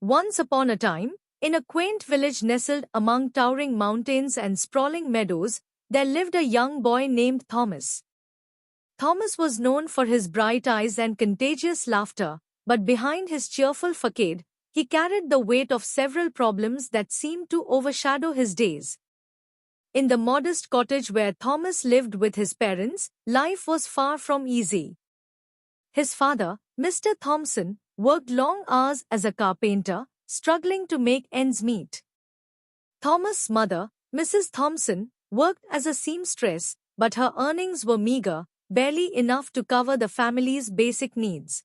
Once upon a time, in a quaint village nestled among towering mountains and sprawling meadows, there lived a young boy named Thomas. Thomas was known for his bright eyes and contagious laughter, but behind his cheerful facade, he carried the weight of several problems that seemed to overshadow his days. In the modest cottage where Thomas lived with his parents, life was far from easy. His father, Mr. Thompson, worked long hours as a carpenter, struggling to make ends meet. Thomas' mother, Mrs. Thompson, worked as a seamstress, but her earnings were meager, barely enough to cover the family's basic needs.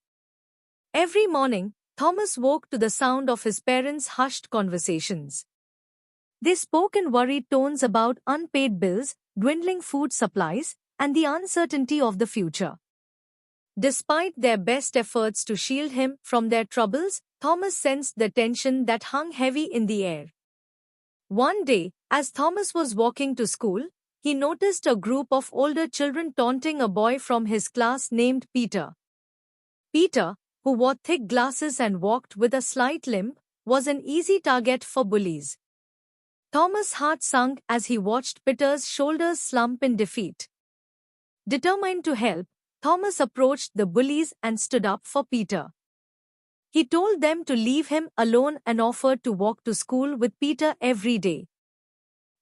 Every morning, Thomas woke to the sound of his parents' hushed conversations. They spoke in worried tones about unpaid bills, dwindling food supplies, and the uncertainty of the future. Despite their best efforts to shield him from their troubles, Thomas sensed the tension that hung heavy in the air. One day, as Thomas was walking to school, he noticed a group of older children taunting a boy from his class named Peter. Peter, who wore thick glasses and walked with a slight limp, was an easy target for bullies. Thomas' heart sunk as he watched Peter's shoulders slump in defeat. Determined to help, Thomas approached the bullies and stood up for Peter. He told them to leave him alone and offered to walk to school with Peter every day.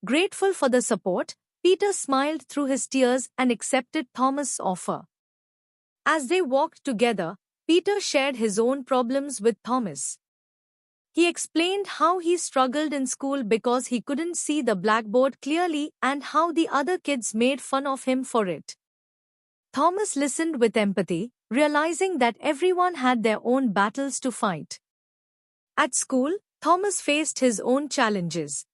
Grateful for the support, Peter smiled through his tears and accepted Thomas' offer. As they walked together, Peter shared his own problems with Thomas. He explained how he struggled in school because he couldn't see the blackboard clearly and how the other kids made fun of him for it. Thomas listened with empathy, realizing that everyone had their own battles to fight. At school, Thomas faced his own challenges.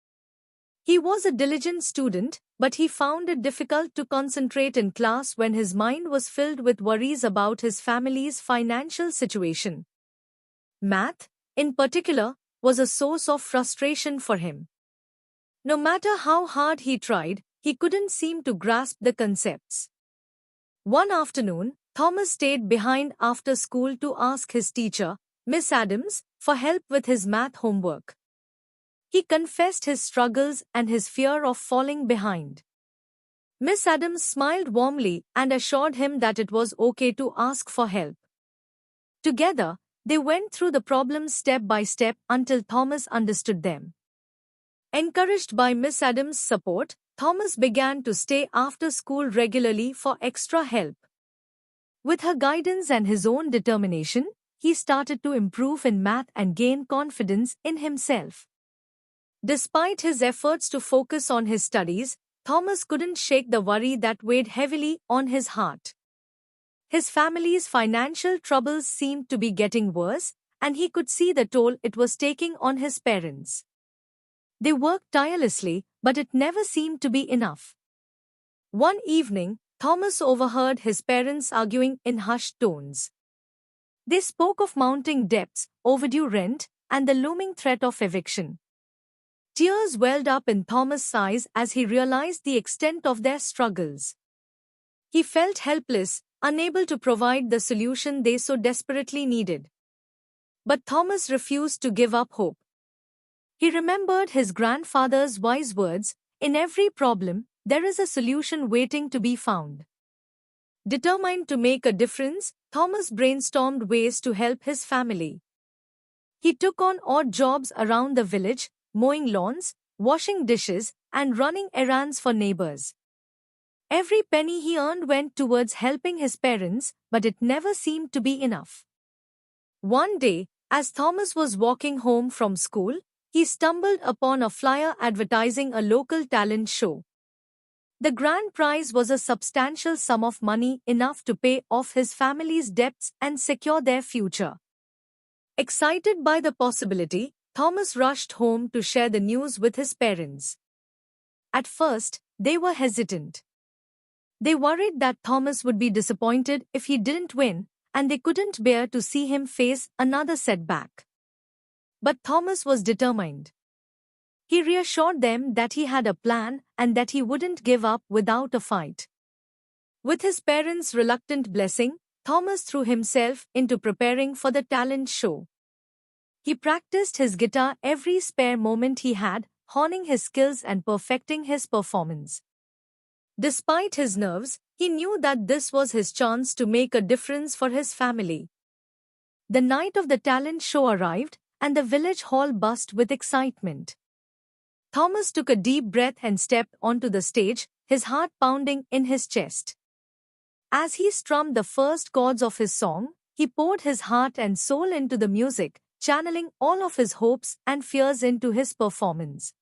He was a diligent student, but he found it difficult to concentrate in class when his mind was filled with worries about his family's financial situation. Math, in particular, was a source of frustration for him. No matter how hard he tried, he couldn't seem to grasp the concepts. One afternoon, Thomas stayed behind after school to ask his teacher, Miss Adams, for help with his math homework. He confessed his struggles and his fear of falling behind. Miss Adams smiled warmly and assured him that it was okay to ask for help. Together, they went through the problems step by step until Thomas understood them. Encouraged by Miss Adams' support, Thomas began to stay after school regularly for extra help. With her guidance and his own determination, he started to improve in math and gain confidence in himself. Despite his efforts to focus on his studies, Thomas couldn't shake the worry that weighed heavily on his heart. His family's financial troubles seemed to be getting worse, and he could see the toll it was taking on his parents. They worked tirelessly, but it never seemed to be enough. One evening, Thomas overheard his parents arguing in hushed tones. They spoke of mounting debts, overdue rent, and the looming threat of eviction. Tears welled up in Thomas' eyes as he realized the extent of their struggles. He felt helpless, unable to provide the solution they so desperately needed. But Thomas refused to give up hope. He remembered his grandfather's wise words, "In every problem, there is a solution waiting to be found." Determined to make a difference, Thomas brainstormed ways to help his family. He took on odd jobs around the village, mowing lawns, washing dishes, and running errands for neighbors. Every penny he earned went towards helping his parents, but it never seemed to be enough. One day, as Thomas was walking home from school, he stumbled upon a flyer advertising a local talent show. The grand prize was a substantial sum of money, enough to pay off his family's debts and secure their future. Excited by the possibility, Thomas rushed home to share the news with his parents. At first, they were hesitant. They worried that Thomas would be disappointed if he didn't win, and they couldn't bear to see him face another setback. But Thomas was determined. He reassured them that he had a plan and that he wouldn't give up without a fight. With his parents' reluctant blessing, Thomas threw himself into preparing for the talent show. He practiced his guitar every spare moment he had, honing his skills and perfecting his performance. Despite his nerves, he knew that this was his chance to make a difference for his family. The night of the talent show arrived, and the village hall buzzed with excitement. Thomas took a deep breath and stepped onto the stage, his heart pounding in his chest. As he strummed the first chords of his song, he poured his heart and soul into the music, channeling all of his hopes and fears into his performance.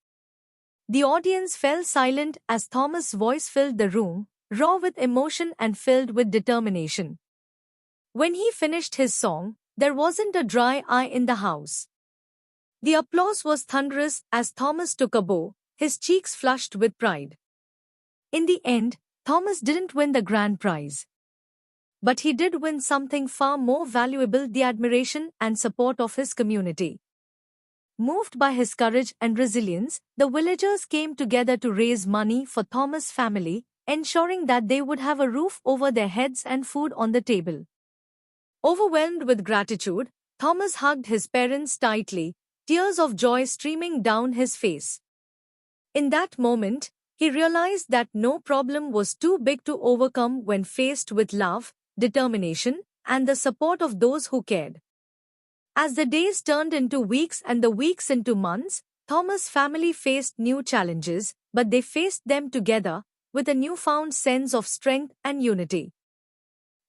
The audience fell silent as Thomas' voice filled the room, raw with emotion and filled with determination. When he finished his song, there wasn't a dry eye in the house. The applause was thunderous as Thomas took a bow, his cheeks flushed with pride. In the end, Thomas didn't win the grand prize. But he did win something far more valuable: the admiration and support of his community. Moved by his courage and resilience, the villagers came together to raise money for Thomas' family, ensuring that they would have a roof over their heads and food on the table. Overwhelmed with gratitude, Thomas hugged his parents tightly, tears of joy streaming down his face. In that moment, he realized that no problem was too big to overcome when faced with love, determination, and the support of those who cared. As the days turned into weeks and the weeks into months, Thomas' family faced new challenges, but they faced them together, with a newfound sense of strength and unity.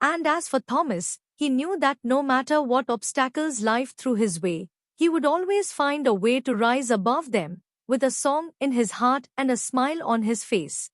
And as for Thomas, he knew that no matter what obstacles life threw his way, he would always find a way to rise above them, with a song in his heart and a smile on his face.